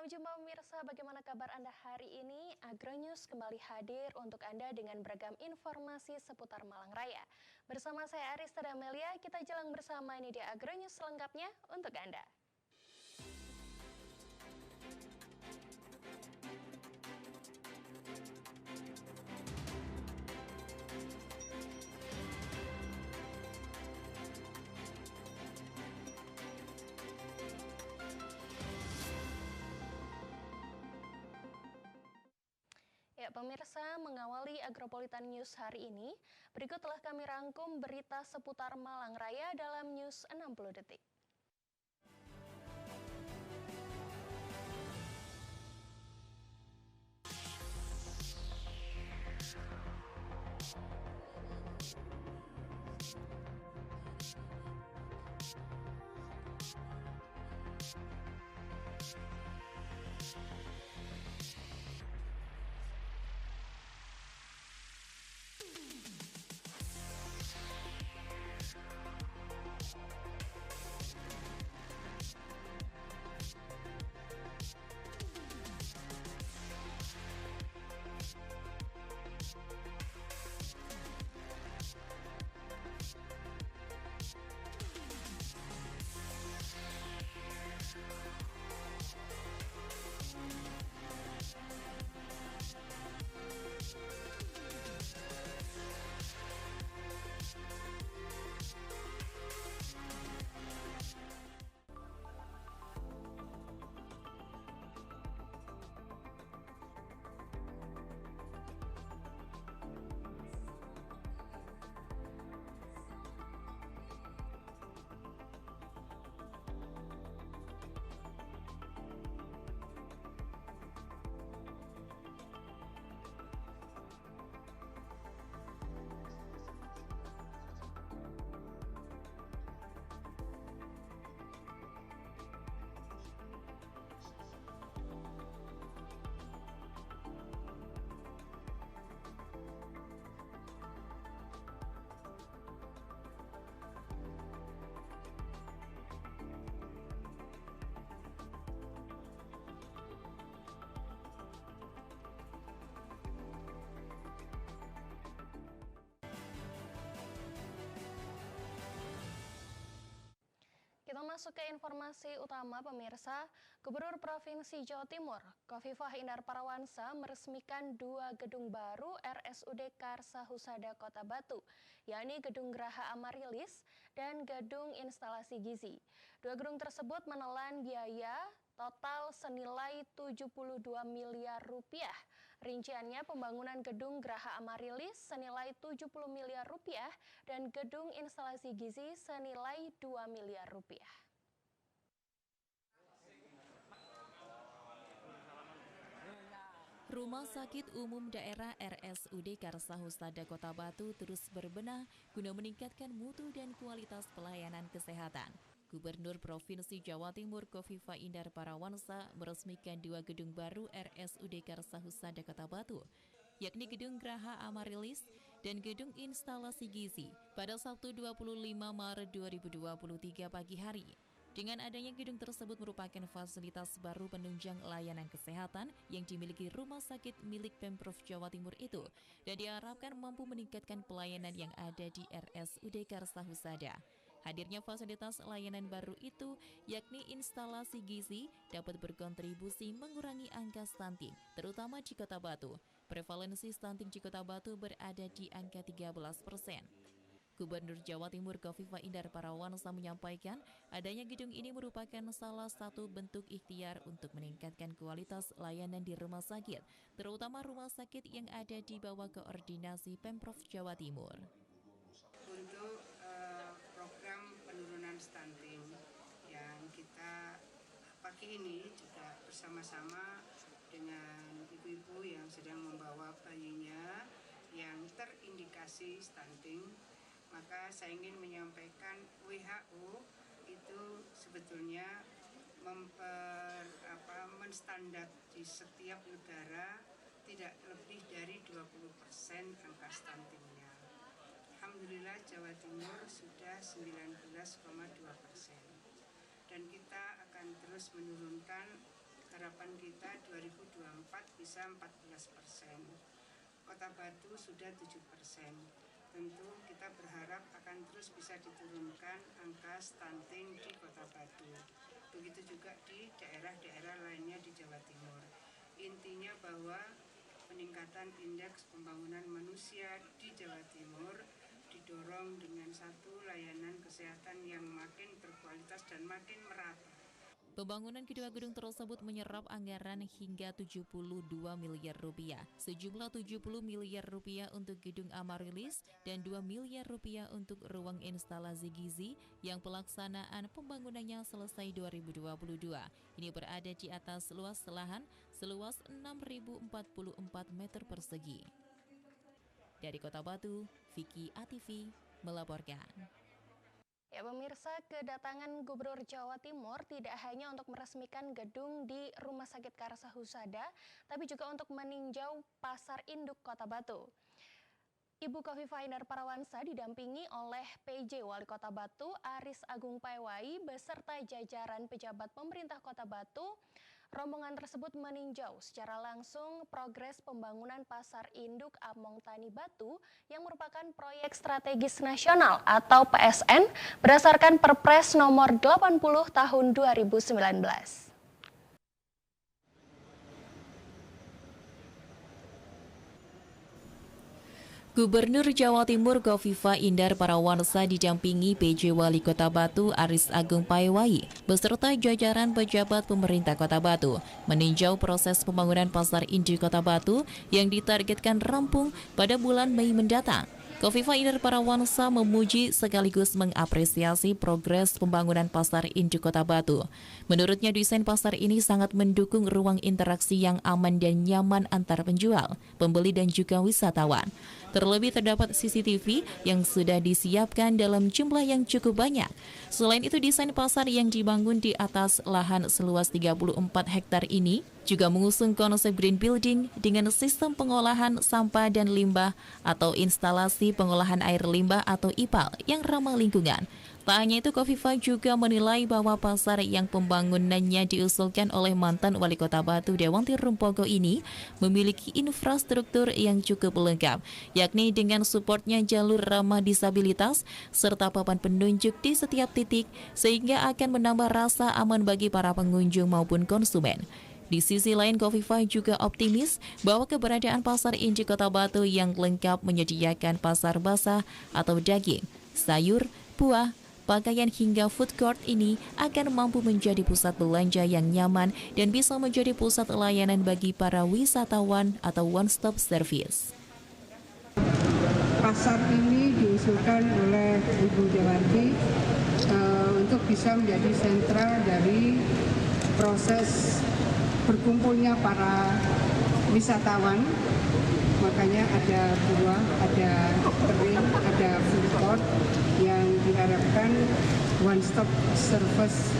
Selamat jumpa pemirsa, bagaimana kabar Anda hari ini? Agronews kembali hadir untuk Anda dengan beragam informasi seputar Malang Raya. Bersama saya Arista Damelia, kita jalan bersama ini di Agronews selengkapnya untuk Anda. Ya, pemirsa, mengawali Agropolitan News hari ini, berikut telah kami rangkum berita seputar Malang Raya dalam News 60 Detik. Kita masuk ke informasi utama pemirsa. Gubernur Provinsi Jawa Timur, Khofifah Indar Parawansa meresmikan 2 gedung baru RSUD Karsa Husada Kota Batu, yakni Gedung Graha Amarilis dan Gedung Instalasi Gizi. 2 gedung tersebut menelan biaya total senilai 72 miliar rupiah. Rinciannya pembangunan Gedung Graha Amarilis senilai 70 miliar rupiah dan Gedung Instalasi Gizi senilai 2 miliar rupiah. Rumah Sakit Umum Daerah RSUD Karsa Husada Kota Batu terus berbenah guna meningkatkan mutu dan kualitas pelayanan kesehatan. Gubernur Provinsi Jawa Timur Khofifah Indar Parawansa meresmikan 2 gedung baru RSUD Karsa Husada Kota Batu, yakni Gedung Graha Amarilis dan Gedung Instalasi Gizi pada Sabtu 25 Maret 2023 pagi hari. Dengan adanya gedung tersebut merupakan fasilitas baru penunjang layanan kesehatan yang dimiliki rumah sakit milik Pemprov Jawa Timur itu dan diharapkan mampu meningkatkan pelayanan yang ada di RSUD Karsa Husada. Hadirnya fasilitas layanan baru itu, yakni instalasi gizi, dapat berkontribusi mengurangi angka stunting, terutama di Kota Batu. Prevalensi stunting di Kota Batu berada di angka 13%. Gubernur Jawa Timur Khofifah Indar Parawansa menyampaikan adanya gedung ini merupakan salah satu bentuk ikhtiar untuk meningkatkan kualitas layanan di rumah sakit, terutama rumah sakit yang ada di bawah koordinasi Pemprov Jawa Timur. Untuk program penurunan stunting yang kita pagi ini juga bersama-sama dengan ibu-ibu yang sedang membawa bayinya yang terindikasi stunting, maka saya ingin menyampaikan WHO itu sebetulnya menstandar di setiap negara tidak lebih dari 20% angka stuntingnya. Alhamdulillah Jawa Timur sudah 19,2%. Dan kita akan terus menurunkan harapan kita 2024 bisa 14%. Kota Batu sudah 7%. Tentu kita berharap akan terus bisa diturunkan angka stunting di Kota Batu. Begitu juga di daerah-daerah lainnya di Jawa Timur. Intinya bahwa peningkatan indeks pembangunan manusia di Jawa Timur didorong dengan satu layanan kesehatan yang makin berkualitas dan makin merata. Pembangunan kedua gedung tersebut menyerap anggaran hingga 72 miliar rupiah. Sejumlah 70 miliar rupiah untuk gedung Amarilis dan 2 miliar rupiah untuk ruang instalasi gizi yang pelaksanaan pembangunannya selesai 2022. Ini berada di atas luas lahan seluas 6.044 meter persegi. Dari Kota Batu, Vicky ATV melaporkan. Ya pemirsa, kedatangan Gubernur Jawa Timur tidak hanya untuk meresmikan gedung di Rumah Sakit Karsahusada, tapi juga untuk meninjau Pasar Induk Kota Batu. Ibu Khofifah Indar Parawansa didampingi oleh PJ Wali Kota Batu, Aris Agung Paiwai, beserta jajaran pejabat pemerintah Kota Batu. Rombongan tersebut meninjau secara langsung progres pembangunan Pasar Induk Among Tani Batu yang merupakan proyek strategis nasional atau PSN berdasarkan Perpres nomor 80 tahun 2019. Gubernur Jawa Timur Khofifah Indar Parawansa didampingi PJ Wali Kota Batu Aris Agung Paiwai beserta jajaran pejabat pemerintah Kota Batu meninjau proses pembangunan Pasar Induk Kota Batu yang ditargetkan rampung pada bulan Mei mendatang. Khofifah Indar Parawansa memuji sekaligus mengapresiasi progres pembangunan Pasar Induk Kota Batu. Menurutnya desain pasar ini sangat mendukung ruang interaksi yang aman dan nyaman antar penjual, pembeli dan juga wisatawan. Terlebih terdapat CCTV yang sudah disiapkan dalam jumlah yang cukup banyak. Selain itu, desain pasar yang dibangun di atas lahan seluas 34 hektar ini juga mengusung konsep green building dengan sistem pengolahan sampah dan limbah atau instalasi pengolahan air limbah atau IPAL yang ramah lingkungan. Tak hanya itu, Khofifah juga menilai bahwa pasar yang pembangunannya diusulkan oleh mantan Wali Kota Batu Dewanti Rumpogo ini memiliki infrastruktur yang cukup lengkap, yakni dengan suportnya jalur ramah disabilitas serta papan penunjuk di setiap titik sehingga akan menambah rasa aman bagi para pengunjung maupun konsumen. Di sisi lain, Khofifah juga optimis bahwa keberadaan Pasar Induk Kota Batu yang lengkap menyediakan pasar basah atau daging, sayur, buah, pakaian hingga food court ini akan mampu menjadi pusat belanja yang nyaman dan bisa menjadi pusat layanan bagi para wisatawan atau one-stop service. Pasar ini diusulkan oleh Ibu Dewanti untuk bisa menjadi sentral dari proses berkumpulnya para wisatawan. Makanya ada buah, ada kering, ada food court yang diharapkan one-stop service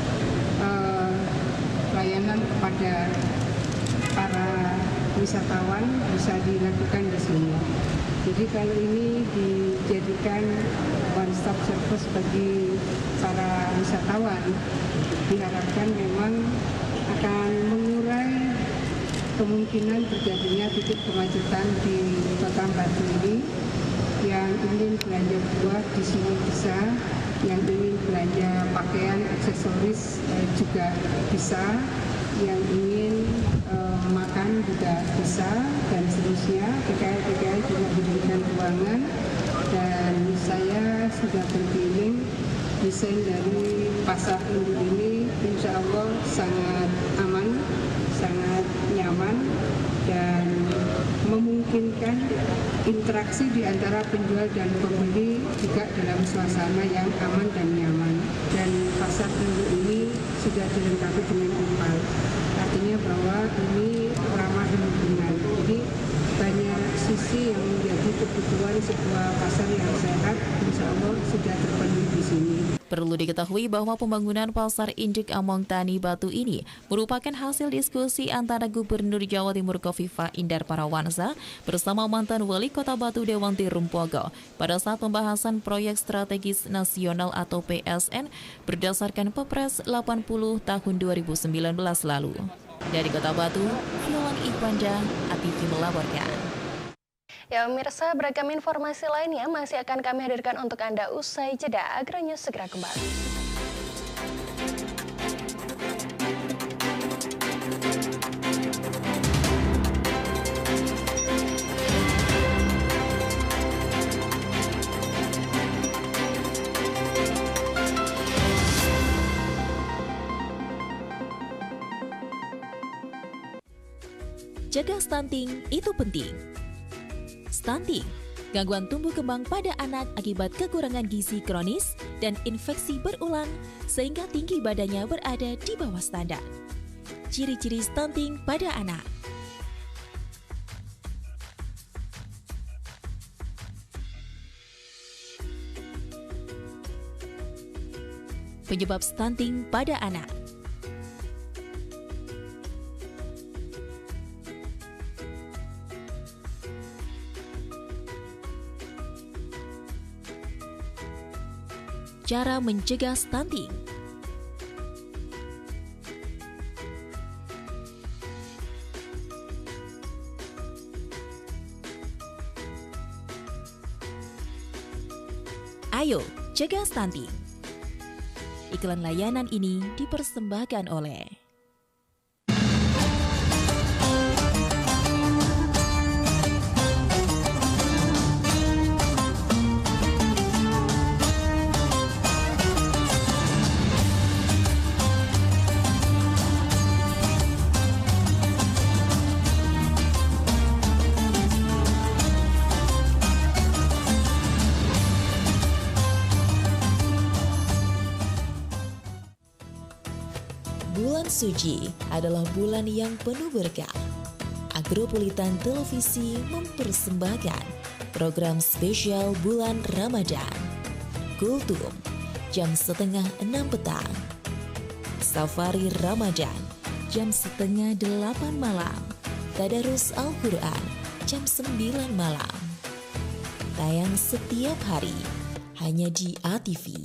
layanan kepada para wisatawan bisa dilakukan di sini. Jadi kalau ini dijadikan one-stop service bagi para wisatawan, diharapkan memang akan mengurai kemungkinan terjadinya titik kemacetan di Kota Batu ini. Yang ingin belanja buah di sini bisa, yang ingin belanja pakaian, aksesoris juga bisa, yang ingin makan juga bisa, dan seterusnya. PKL juga diberikan ruangan, dan saya sudah berkeliling. Desain dari pasar induk ini insya Allah sangat aman, sangat nyaman, dan memungkinkan interaksi di antara penjual dan pembeli juga dalam suasana yang aman dan nyaman. Dan pasar induk ini sudah dilengkapi dengan IPAL, artinya bahwa ini ramah lingkungan. Jadi banyak sisi yang menjadi kebutuhan sebuah pasar yang sehat, insya Allah sudah terpenuhi di sini. Perlu diketahui bahwa pembangunan Pasar Induk Among Tani Batu ini merupakan hasil diskusi antara Gubernur Jawa Timur Khofifah Indar Parawansa bersama mantan Wali Kota Batu Dewanti Rumpogo pada saat pembahasan proyek strategis nasional atau PSN berdasarkan Perpres 80 tahun 2019 lalu. Dari Kota Batu, Violan Ikhwanda, ATV melaporkan. Ya pemirsa, beragam informasi lainnya masih akan kami hadirkan untuk Anda usai jeda. Agronews segera kembali. Jaga stunting itu penting. Stunting, gangguan tumbuh kembang pada anak akibat kekurangan gizi kronis dan infeksi berulang sehingga tinggi badannya berada di bawah standar. Ciri-ciri stunting pada anak. Penyebab stunting pada anak. Cara mencegah stunting. Ayo, cegah stunting. Iklan layanan ini dipersembahkan oleh Bulan suci adalah bulan yang penuh berkah. Agropulitan Televisi mempersembahkan program spesial bulan Ramadan. Kultum, jam 5:30 petang. Safari Ramadan, jam 7:30 malam. Tadarus Al-Quran, jam 9 malam. Tayang setiap hari, hanya di ATV.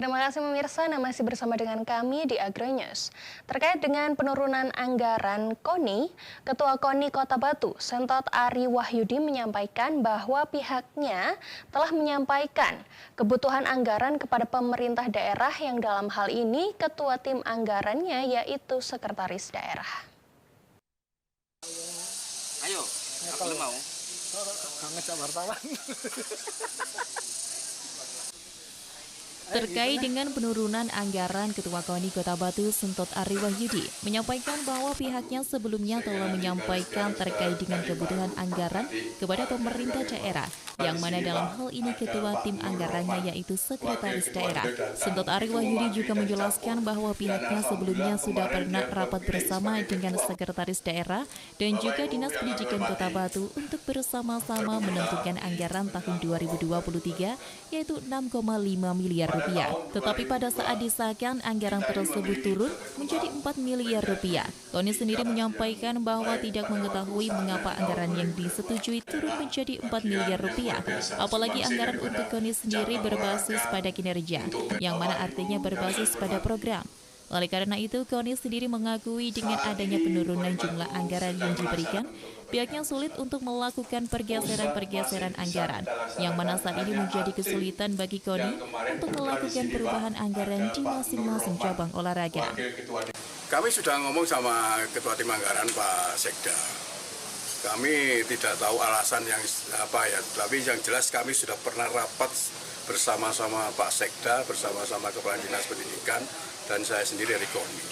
Terima kasih pemirsa, Anda masih bersama dengan kami di Agronews. Terkait dengan penurunan anggaran KONI, Ketua KONI Kota Batu, Sentot Ari Wahyudi menyampaikan bahwa pihaknya telah menyampaikan kebutuhan anggaran kepada pemerintah daerah yang dalam hal ini ketua tim anggarannya yaitu sekretaris daerah. Ayo, aku mau. Ngecap wartawan. Terkait dengan penurunan anggaran, Ketua KONI Kota Batu Sentot Ari Wahyudi menyampaikan bahwa pihaknya sebelumnya telah menyampaikan terkait dengan kebutuhan anggaran kepada pemerintah daerah, yang mana dalam hal ini ketua tim anggarannya yaitu sekretaris daerah. Sentot Ari Wahyudi juga menjelaskan bahwa pihaknya sebelumnya sudah pernah rapat bersama dengan sekretaris daerah dan juga Dinas Pendidikan Kota Batu untuk bersama-sama menentukan anggaran tahun 2023 yaitu 6,5 miliar rupiah. Tetapi pada saat disahkan anggaran tersebut turun menjadi 4 miliar rupiah. KONI sendiri menyampaikan bahwa tidak mengetahui mengapa anggaran yang disetujui turun menjadi 4 miliar rupiah. Apalagi anggaran untuk KONI sendiri berbasis pada kinerja, yang mana artinya berbasis pada program. Oleh karena itu, KONI sendiri mengakui dengan adanya penurunan jumlah anggaran yang diberikan, pihaknya sulit untuk melakukan pergeseran-pergeseran anggaran, yang mana saat ini menjadi kesulitan bagi KONI untuk melakukan perubahan anggaran di masing-masing cabang olahraga. Kami sudah ngomong sama Ketua Tim Anggaran Pak Sekda. Kami tidak tahu alasan yang apa ya, tapi yang jelas kami sudah pernah rapat bersama-sama Pak Sekda, bersama-sama Kepala Dinas Pendidikan, dan saya sendiri dari KONI.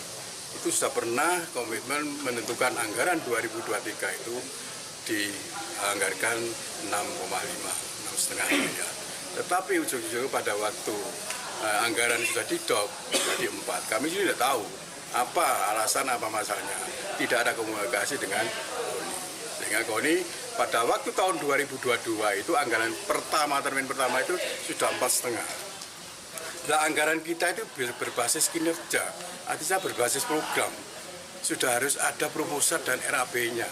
Itu sudah pernah komitmen menentukan anggaran 2023 itu dianggarkan 6,5 miliar. Tetapi ujung-ujungnya pada waktu anggaran sudah didop jadi 4. Kami juga tidak tahu apa alasan, apa masalahnya. Tidak ada komunikasi dengan KONI. Sehingga KONI Pada waktu tahun 2022 itu anggaran pertama, termin pertama itu sudah 4,5. Nah, anggaran kita itu berbasis kinerja, artinya berbasis program. Sudah harus ada proposal dan RAB-nya.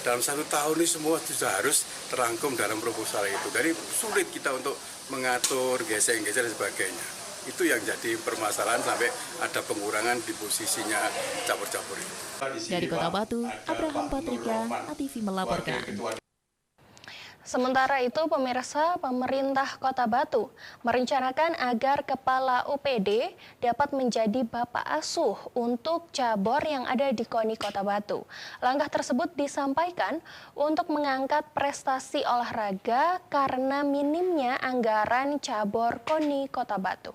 Dalam 1 tahun ini semua sudah harus terangkum dalam proposal itu. Jadi sulit kita untuk mengatur, gesek-gesek dan sebagainya. Itu yang jadi permasalahan sampai ada pengurangan di posisinya cabur-cabur itu. Dari Kota Batu, Abraham Patrika, ATV melaporkan. Sementara itu, pemirsa, pemerintah Kota Batu merencanakan agar kepala UPD dapat menjadi bapak asuh untuk cabur yang ada di KONI Kota Batu. Langkah tersebut disampaikan untuk mengangkat prestasi olahraga karena minimnya anggaran cabur KONI Kota Batu.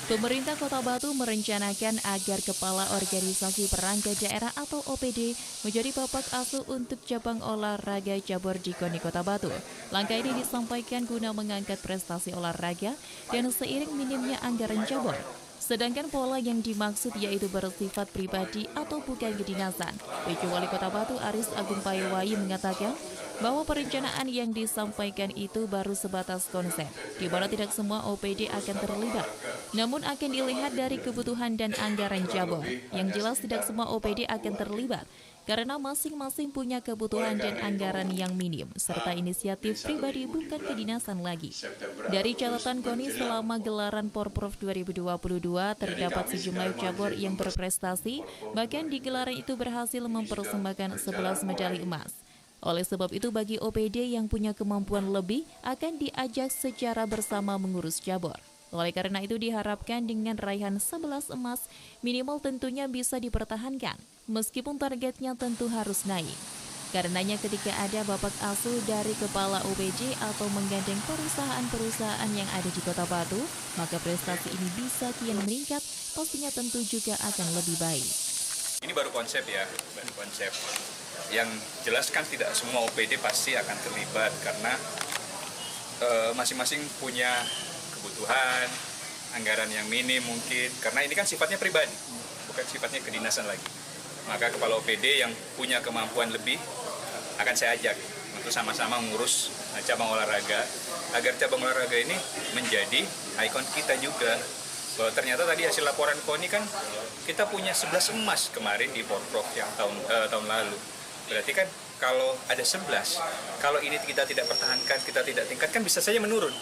Pemerintah Kota Batu merencanakan agar Kepala Organisasi Perangkat Daerah atau OPD menjadi bapak asuh untuk cabang olahraga cabur di KONI Kota Batu. Langkah ini disampaikan guna mengangkat prestasi olahraga dan seiring minimnya anggaran cabur. Sedangkan pola yang dimaksud yaitu bersifat pribadi atau bukan kedinasan. PJ Wali Kota Batu Aris Agung Payawayi mengatakan bahwa perencanaan yang disampaikan itu baru sebatas konsep, di mana tidak semua OPD akan terlibat. Namun akan dilihat dari kebutuhan dan anggaran cabur. Yang jelas tidak semua OPD akan terlibat, karena masing-masing punya kebutuhan dan anggaran yang minim, serta inisiatif pribadi bukan kedinasan lagi. Dari catatan KONI selama gelaran Porprov 2022, terdapat sejumlah cabur yang berprestasi, bahkan di gelaran itu berhasil mempersembahkan 11 medali emas. Oleh sebab itu, bagi OPD yang punya kemampuan lebih akan diajak secara bersama mengurus cabur. Oleh karena itu diharapkan dengan raihan 11 emas, minimal tentunya bisa dipertahankan, meskipun targetnya tentu harus naik. Karenanya ketika ada bapak asuh dari kepala OPD atau menggandeng perusahaan-perusahaan yang ada di Kota Batu, maka prestasi ini bisa kian meningkat, pastinya tentu juga akan lebih baik. Ini baru konsep ya, baru konsep. Yang jelas kan tidak semua OPD pasti akan terlibat karena masing-masing punya kebutuhan, anggaran yang minim mungkin, karena ini kan sifatnya pribadi, bukan sifatnya kedinasan lagi. Maka kepala OPD yang punya kemampuan lebih akan saya ajak untuk sama-sama mengurus cabang olahraga, agar cabang olahraga ini menjadi ikon kita juga. Bahwa ternyata tadi hasil laporan KONI kan kita punya 11 emas kemarin di Porprov yang tahun lalu. Berarti kan kalau ada 11, kalau ini kita tidak pertahankan, kita tidak tingkatkan, bisa saja menurun.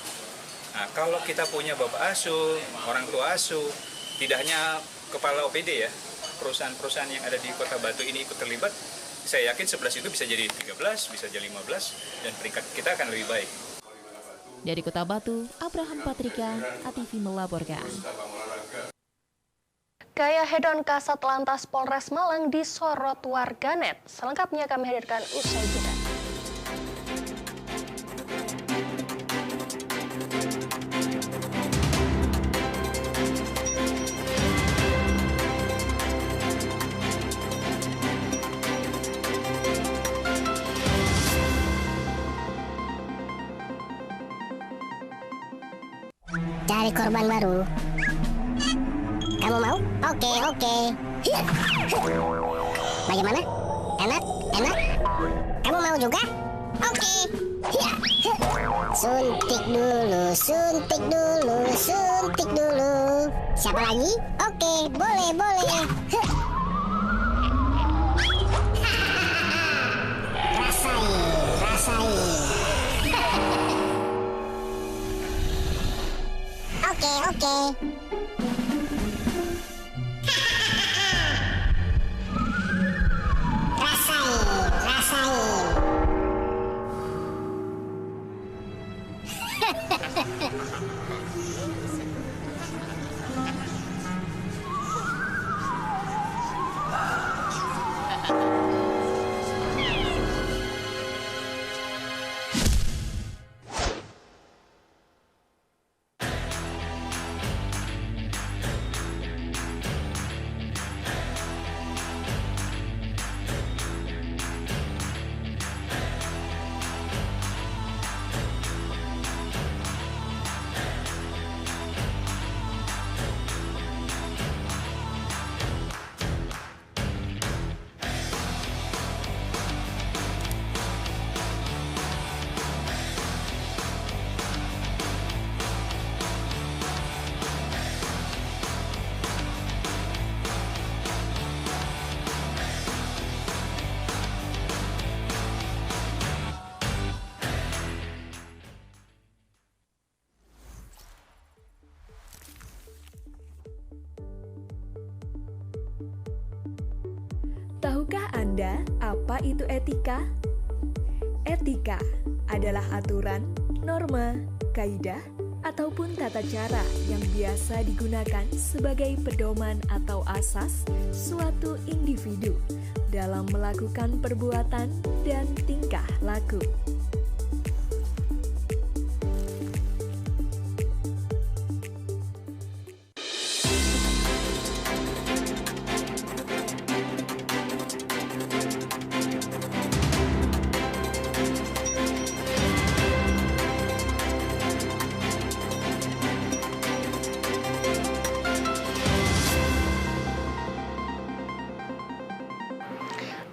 Nah, kalau kita punya bapak asuh, orang tua asuh, tidak hanya kepala OPD ya, perusahaan-perusahaan yang ada di Kota Batu ini ikut terlibat, saya yakin 11 itu bisa jadi 13, bisa jadi 15, dan peringkat kita akan lebih baik. Dari Kota Batu, Abraham Patrika, ATV melaporkan. Gaya hedon Kasat Lantas Polres Malang disorot warganet. Selengkapnya kami hadirkan usai jeda. Cari korban baru. Kamu mau? Oke. Bagaimana? Enak? Kamu mau juga? Oke. Suntik dulu. Siapa lagi? Oke, boleh. Rasain. Oke. Rasain. Tahukah Anda apa itu etika? Etika adalah aturan, norma, kaidah, ataupun tata cara yang biasa digunakan sebagai pedoman atau asas suatu individu dalam melakukan perbuatan dan tingkah laku.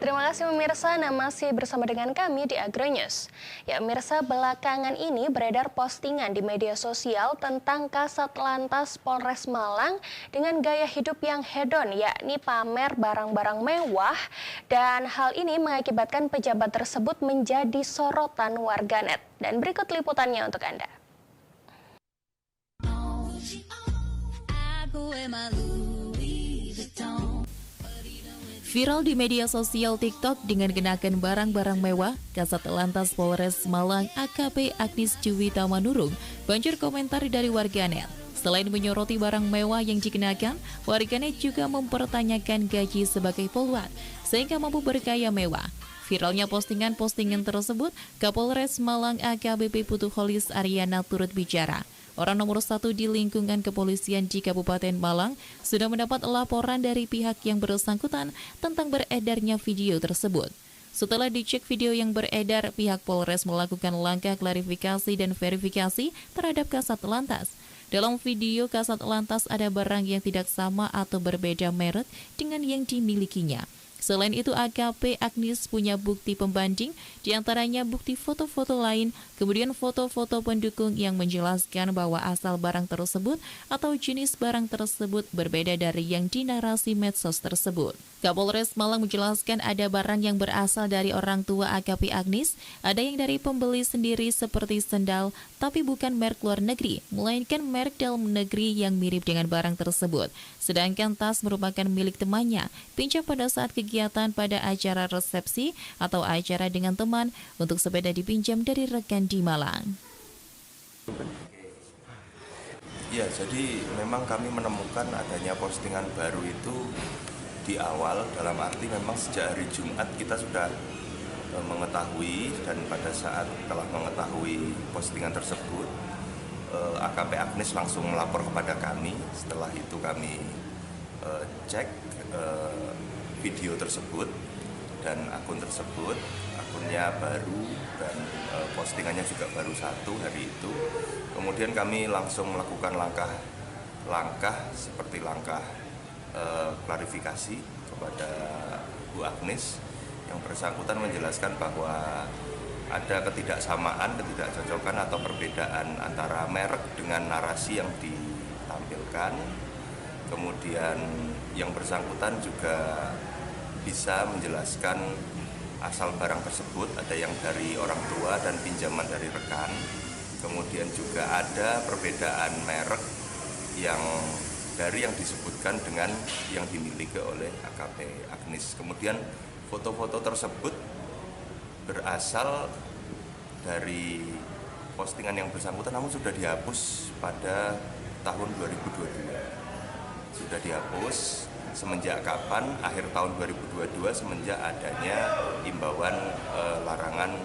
Terima kasih pemirsa, masih bersama dengan kami di Agronews. Ya pemirsa, belakangan ini beredar postingan di media sosial tentang Kasat Lantas Polres Malang dengan gaya hidup yang hedon, yakni pamer barang-barang mewah, dan hal ini mengakibatkan pejabat tersebut menjadi sorotan warganet. Dan berikut liputannya untuk Anda. Viral di media sosial TikTok dengan kenakan barang-barang mewah, Kasat Lantas Polres Malang AKP Agnis Juwita Manurung banjir komentar dari warganet. Selain menyoroti barang mewah yang dikenakan, warganet juga mempertanyakan gaji sebagai polwan sehingga mampu bergaya mewah. Viralnya postingan-postingan tersebut, Kapolres Malang AKBP Putuholis Aryana turut bicara. Orang nomor 1 di lingkungan kepolisian di Kabupaten Malang sudah mendapat laporan dari pihak yang bersangkutan tentang beredarnya video tersebut. Setelah dicek video yang beredar, pihak Polres melakukan langkah klarifikasi dan verifikasi terhadap Kasat Lantas. Dalam video Kasat Lantas ada barang yang tidak sama atau berbeda merek dengan yang dimilikinya. Selain itu, AKP Agnis punya bukti pembanding, diantaranya bukti foto-foto lain, kemudian foto-foto pendukung yang menjelaskan bahwa asal barang tersebut atau jenis barang tersebut berbeda dari yang dinarasi medsos tersebut. Kapolres Malang menjelaskan ada barang yang berasal dari orang tua AKP Agnis, ada yang dari pembeli sendiri seperti sendal, tapi bukan merek luar negeri, melainkan merek dalam negeri yang mirip dengan barang tersebut. Sedangkan tas merupakan milik temannya, pinjam pada saat kegiatan pada acara resepsi atau acara dengan teman, untuk sepeda dipinjam dari rekan di Malang. Ya, jadi memang kami menemukan adanya postingan baru itu di awal, dalam arti memang sejak hari Jumat kita sudah mengetahui, dan pada saat telah mengetahui postingan tersebut, AKP Agnis langsung melapor kepada kami. Setelah itu kami cek video tersebut dan akun tersebut, akunnya baru dan postingannya juga baru satu hari itu. Kemudian kami langsung melakukan langkah seperti langkah klarifikasi kepada Bu Agnis. Yang bersangkutan menjelaskan bahwa ada ketidaksamaan, ketidakcocokan atau perbedaan antara merek dengan narasi yang ditampilkan. Kemudian yang bersangkutan juga bisa menjelaskan asal barang tersebut, ada yang dari orang tua dan pinjaman dari rekan. Kemudian juga ada perbedaan merek yang dari yang disebutkan dengan yang dimiliki oleh AKP Agnis. Kemudian foto-foto tersebut berasal dari postingan yang bersangkutan, namun sudah dihapus pada tahun 2022. Sudah dihapus semenjak kapan? Akhir tahun 2022, semenjak adanya imbauan larangan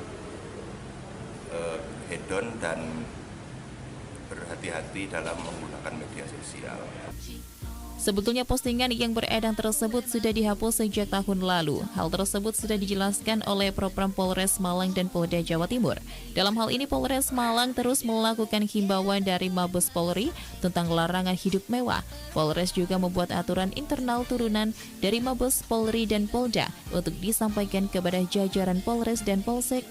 hedon dan berhati-hati dalam menggunakan media sosial. Sebetulnya postingan yang beredar tersebut sudah dihapus sejak tahun lalu. Hal tersebut sudah dijelaskan oleh Propam Polres Malang dan Polda Jawa Timur. Dalam hal ini Polres Malang terus melakukan himbauan dari Mabes Polri tentang larangan hidup mewah. Polres juga membuat aturan internal turunan dari Mabes Polri dan Polda untuk disampaikan kepada jajaran Polres dan Polsek